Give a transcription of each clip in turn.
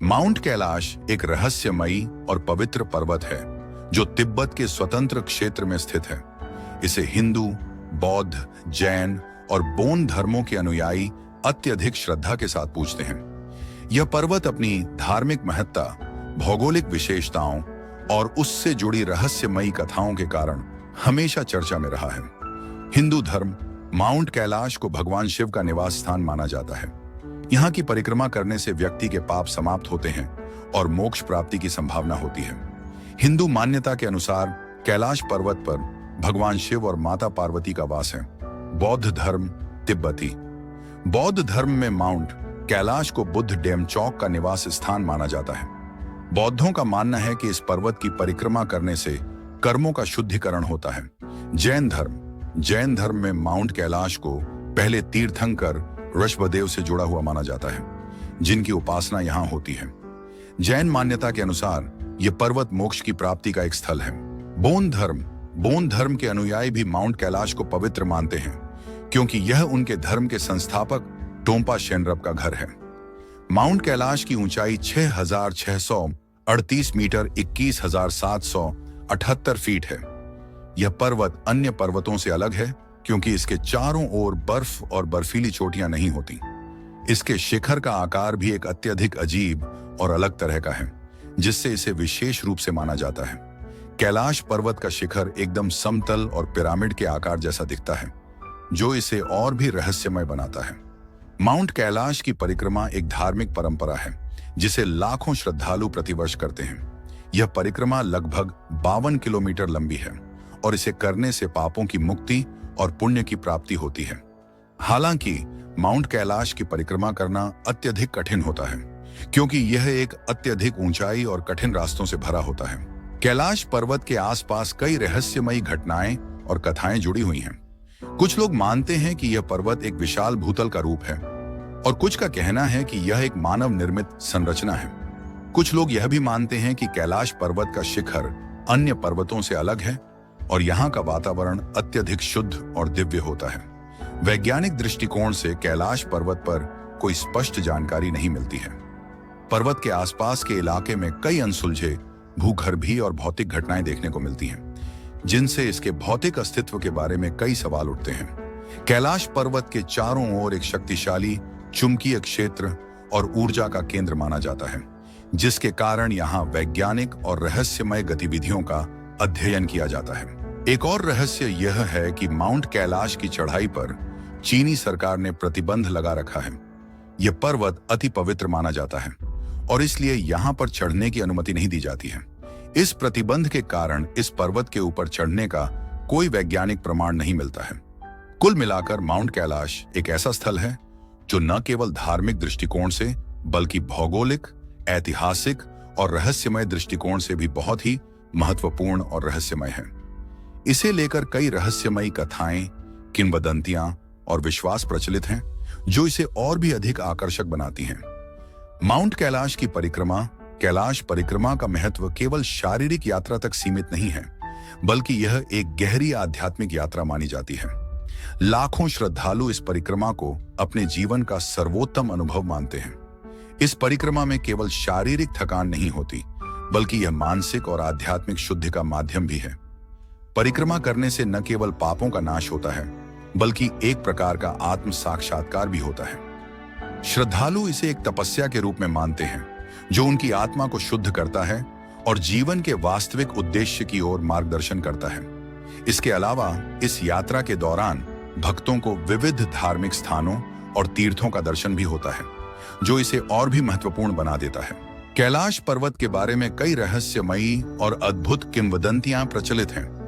Mount Kailash एक रहस्यमयी और पवित्र पर्वत है जो तिब्बत के स्वतंत्र क्षेत्र में स्थित है। इसे हिंदू, बौद्ध, जैन और बोन धर्मों के अनुयायी अत्यधिक श्रद्धा के साथ पूजते हैं। यह पर्वत अपनी धार्मिक महत्ता, भौगोलिक विशेषताओं और उससे जुड़ी रहस्यमयी कथाओं के कारण हमेशा चर्चा में रहा है। हिंदू धर्म माउंट कैलाश को भगवान शिव का निवास स्थान माना जाता है। यहाँ की परिक्रमा करने से व्यक्ति के पाप समाप्त होते हैं और मोक्ष प्राप्ति की संभावना होती है। हिंदू मान्यता के अनुसार कैलाश पर्वत पर भगवान शिव और माता पार्वती का वास है। बौद्ध धर्म तिब्बती बौद्ध धर्म में माउंट कैलाश को बुद्ध डेमचौक का निवास स्थान माना जाता है। बौद्धों का मानना है कि इस पर्वत की परिक्रमा करने से कर्मों का शुद्धिकरण होता है। जैन धर्म में माउंट कैलाश को पहले तीर्थंकर ऋषभदेव से जुड़ा हुआ माना जाता है, जिनकी उपासना यहाँ होती है। जैन मान्यता के अनुसार यह पर्वत मोक्ष की प्राप्ति का एक स्थल है। बोन धर्म के अनुयायी भी माउंट कैलाश को पवित्र मानते हैं, क्योंकि यह उनके धर्म के संस्थापक टोम्पा शेनरप का घर है। माउंट कैलाश की ऊंचाई 6,638 मीटर 21,778 फीट है। यह पर्वत अन्य पर्वतों से अलग है क्योंकि इसके चारों ओर बर्फ और बर्फीली चोटियां नहीं होती। इसके शिखर का आकार भी एक अत्यधिक अजीब और अलग तरह का है, जिससे इसे विशेष रूप से माना जाता है। कैलाश पर्वत का शिखर एकदम समतल और पिरामिड के आकार जैसा दिखता है, जो इसे और भी रहस्यमय बनाता है। माउंट कैलाश की परिक्रमा एक धार्मिक परंपरा है, जिसे लाखों श्रद्धालु प्रतिवर्ष करते हैं। यह परिक्रमा लगभग 52 किलोमीटर लंबी है और इसे करने से पापों की मुक्ति और पुण्य की प्राप्ति होती है। हालांकि माउंट कैलाश की परिक्रमा करना अत्यधिक कठिन होता है, क्योंकि यह एक अत्यधिक ऊंचाई और कठिन रास्तों से भरा होता है। कैलाश पर्वत के आसपास कई रहस्यमयी घटनाएं और कथाएं जुड़ी हुई हैं। कुछ लोग मानते हैं कि यह पर्वत एक विशाल भूतल का रूप है, और कुछ का कहना है कि यह एक मानव निर्मित संरचना है। कुछ लोग यह भी मानते हैं कि कैलाश पर्वत का शिखर अन्य पर्वतों से अलग है और यहाँ का वातावरण अत्यधिक शुद्ध और दिव्य होता है। वैज्ञानिक दृष्टिकोण से कैलाश पर्वत पर कोई स्पष्ट जानकारी नहीं मिलती है। पर्वत के आसपास के इलाके में कई अनसुलझे भूगर्भीय और भौतिक घटनाएं देखने को मिलती हैं, जिनसे इसके भौतिक अस्तित्व के बारे में कई सवाल उठते हैं। कैलाश पर्वत के चारों ओर एक शक्तिशाली चुंबकीय क्षेत्र और ऊर्जा का केंद्र माना जाता है, जिसके कारण यहाँ वैज्ञानिक और रहस्यमय गतिविधियों का अध्ययन किया जाता है। एक और रहस्य यह है कि माउंट कैलाश की चढ़ाई पर चीनी सरकार ने प्रतिबंध लगा रखा है। यह पर्वत अति पवित्र माना जाता है और इसलिए यहाँ पर चढ़ने की अनुमति नहीं दी जाती है। इस प्रतिबंध के कारण इस पर्वत के ऊपर चढ़ने का कोई वैज्ञानिक प्रमाण नहीं मिलता है। कुल मिलाकर माउंट कैलाश एक ऐसा स्थल है जो न केवल धार्मिक दृष्टिकोण से बल्कि भौगोलिक, ऐतिहासिक और रहस्यमय दृष्टिकोण से भी बहुत ही महत्वपूर्ण और रहस्यमय है। इसे लेकर कई रहस्यमयी कथाएं, किंवदंतियां और विश्वास प्रचलित हैं, जो इसे और भी अधिक आकर्षक बनाती हैं। माउंट कैलाश की परिक्रमा कैलाश परिक्रमा का महत्व केवल शारीरिक यात्रा तक सीमित नहीं है, बल्कि यह एक गहरी आध्यात्मिक यात्रा मानी जाती है। लाखों श्रद्धालु इस परिक्रमा को अपने जीवन का सर्वोत्तम अनुभव मानते हैं। इस परिक्रमा में केवल शारीरिक थकान नहीं होती, बल्कि यह मानसिक और आध्यात्मिक शुद्धि का माध्यम भी है। परिक्रमा करने से न केवल पापों का नाश होता है, बल्कि एक प्रकार का आत्म साक्षात्कार भी होता है। श्रद्धालु इसे एक तपस्या के रूप में मानते हैं, जो उनकी आत्मा को शुद्ध करता है और जीवन के वास्तविक उद्देश्य की ओर मार्गदर्शन करता है। इसके अलावा इस यात्रा के दौरान भक्तों को विविध धार्मिक स्थानों और तीर्थों का दर्शन भी होता है, जो इसे और भी महत्वपूर्ण बना देता है। कैलाश पर्वत के बारे में कई रहस्यमयी और अद्भुत किंवदंतियां प्रचलित हैं,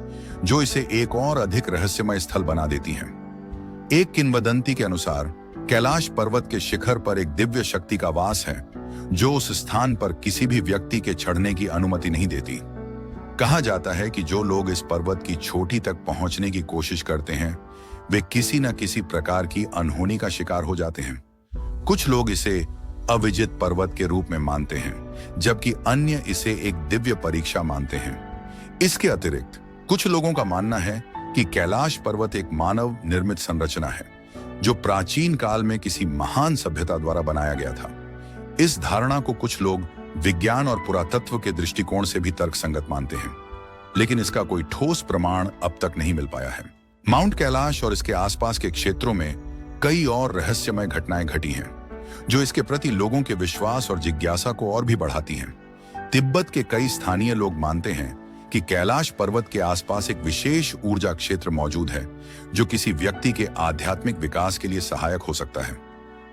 जो इसे एक और अधिक रहस्यमय स्थल बना देती हैं। एक किंवदंती के अनुसार कैलाश पर्वत के शिखर पर एक दिव्य शक्ति का वास है, जो उस स्थान पर किसी भी व्यक्ति के चढ़ने की अनुमति नहीं देती। कहा जाता है कि जो लोग इस पर्वत की चोटी तक पहुंचने की कोशिश करते हैं, वे किसी न किसी प्रकार की अनहोनी का शिकार हो जाते हैं। कुछ लोग इसे अविजित पर्वत के रूप में मानते हैं, जबकि अन्य इसे एक दिव्य परीक्षा मानते हैं। इसके अतिरिक्त कुछ लोगों का मानना है कि कैलाश पर्वत एक मानव निर्मित संरचना है, जो प्राचीन काल में किसी महान सभ्यता द्वारा बनाया गया था। इस धारणा को कुछ लोग विज्ञान और पुरातत्व के दृष्टिकोण से भी तर्कसंगत मानते हैं, लेकिन इसका कोई ठोस प्रमाण अब तक नहीं मिल पाया है। माउंट कैलाश और इसके आसपास के क्षेत्रों में कई और रहस्यमय घटनाएं घटी हैं, जो इसके प्रति लोगों के विश्वास और जिज्ञासा को और भी बढ़ाती हैं। तिब्बत के कई स्थानीय लोग मानते हैं कि कैलाश पर्वत के आसपास एक विशेष ऊर्जा क्षेत्र मौजूद है, जो किसी व्यक्ति के आध्यात्मिक विकास के लिए सहायक हो सकता है।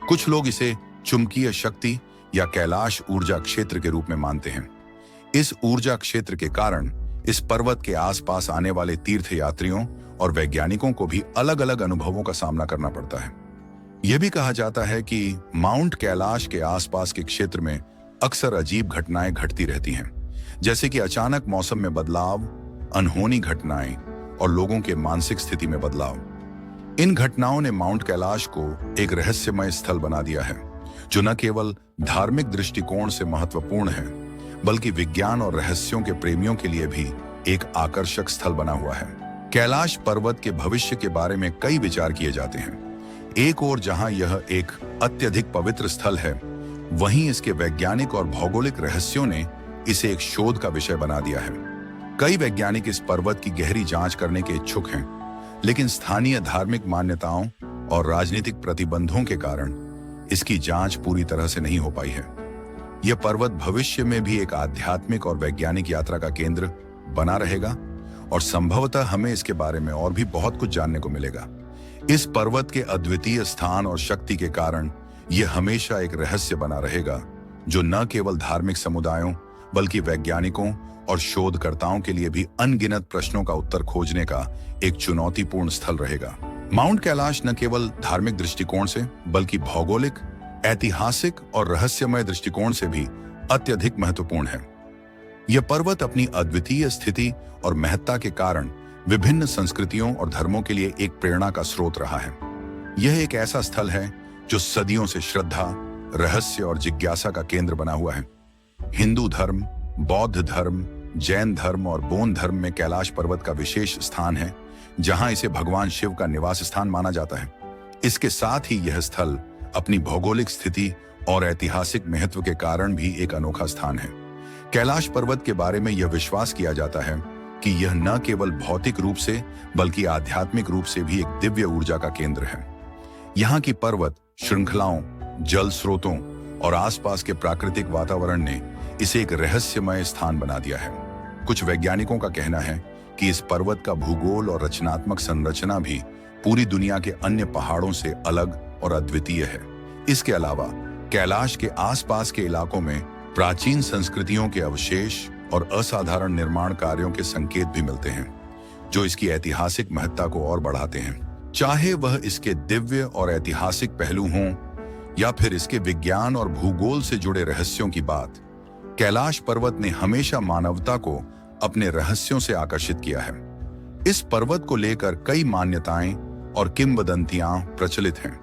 कुछ लोग इसे चुंबकीय शक्ति या कैलाश ऊर्जा क्षेत्र के रूप में मानते हैं। इस ऊर्जा क्षेत्र के कारण इस पर्वत के आसपास आने वाले तीर्थयात्रियों और वैज्ञानिकों को भी अलग अलग अनुभवों का सामना करना पड़ता है। यह भी कहा जाता है कि माउंट कैलाश के आसपास के क्षेत्र में अक्सर अजीब घटनाएं घटती रहती हैं, जैसे कि अचानक मौसम में बदलाव, अनहोनी घटनाएं और लोगों के मानसिक स्थिति में बदलाव। इन घटनाओं ने माउंट कैलाश को एक रहस्यमय स्थल बना दिया है, जो न केवल धार्मिक दृष्टिकोण से महत्वपूर्ण है, बल्कि विज्ञान और रहस्यों के प्रेमियों के लिए भी एक आकर्षक स्थल बना हुआ है। कैलाश पर्वत के भविष्य के बारे में कई विचार किए जाते हैं। एक ओर जहां यह एक अत्यधिक पवित्र स्थल है, वहीं इसके वैज्ञानिक और भौगोलिक रहस्यों ने इसे एक शोध का विषय बना दिया है। कई वैज्ञानिक इस पर्वत की गहरी जांच करने के इच्छुक हैं, लेकिन स्थानीय धार्मिक मान्यताओं और राजनीतिक प्रतिबंधों के कारण इसकी जांच पूरी तरह से नहीं हो पाई है। यह पर्वत भविष्य में भी एक आध्यात्मिक और वैज्ञानिक यात्रा का केंद्र बना रहेगा और संभवतः हमें इसके बारे में और भी बहुत कुछ जानने को मिलेगा। इस पर्वत के अद्वितीय स्थान और शक्ति के कारण यह हमेशा एक रहस्य बना रहेगा, जो न केवल धार्मिक समुदायों बल्कि वैज्ञानिकों और शोधकर्ताओं के लिए भी अनगिनत प्रश्नों का उत्तर खोजने का एक चुनौतीपूर्ण स्थल रहेगा। माउंट कैलाश न केवल धार्मिक दृष्टिकोण से बल्कि भौगोलिक, ऐतिहासिक और रहस्यमय दृष्टिकोण से भी अत्यधिक महत्वपूर्ण है। यह पर्वत अपनी अद्वितीय स्थिति और महत्ता के कारण विभिन्न संस्कृतियों और धर्मों के लिए एक प्रेरणा का स्रोत रहा है। यह एक ऐसा स्थल है जो सदियों से श्रद्धा, रहस्य और जिज्ञासा का केंद्र बना हुआ है। हिंदू धर्म, बौद्ध धर्म, जैन धर्म और बौद्ध धर्म में कैलाश पर्वत का विशेष स्थान है, जहां इसे भगवान शिव का निवास स्थान माना जाता है। इसके साथ ही यह स्थल अपनी भौगोलिक स्थिति और ऐतिहासिक महत्व के कारण भी एक अनोखा स्थान है। कैलाश पर्वत के बारे में यह विश्वास किया जाता है कि यह न केवल भौतिक रूप से बल्कि आध्यात्मिक रूप से भी एक दिव्य ऊर्जा का केंद्र है। यहाँ की पर्वत श्रृंखलाओं, जल स्रोतों और आसपास के प्राकृतिक वातावरण ने इसे एक रहस्यमय स्थान बना दिया है। कुछ वैज्ञानिकों का कहना है कि इस पर्वत का भूगोल और रचनात्मक संरचना भी पूरी दुनिया के अन्य पहाड़ों से अलग और अद्वितीय है। इसके अलावा कैलाश के आसपास के इलाकों में प्राचीन संस्कृतियों के अवशेष और असाधारण निर्माण कार्यों के संकेत भी मिलते हैं, जो इसकी ऐतिहासिक महत्ता को और बढ़ाते हैं। चाहे वह इसके दिव्य और ऐतिहासिक पहलू हों या फिर इसके विज्ञान और भूगोल से जुड़े रहस्यों की बात, कैलाश पर्वत ने हमेशा मानवता को अपने रहस्यों से आकर्षित किया है। इस पर्वत को लेकर कई मान्यताएं और किंवदंतियां प्रचलित हैं,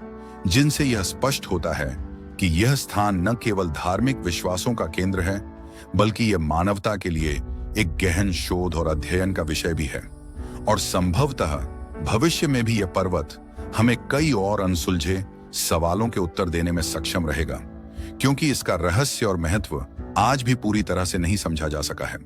जिनसे यह स्पष्ट होता है कि यह स्थान न केवल धार्मिक विश्वासों का केंद्र है, बल्कि यह मानवता के लिए एक गहन शोध और अध्ययन का विषय भी है। और संभवतः भविष्य में भी यह पर्वत हमें कई और अनसुलझे सवालों के उत्तर देने में सक्षम रहेगा, क्योंकि इसका रहस्य और महत्व आज भी पूरी तरह से नहीं समझा जा सका है।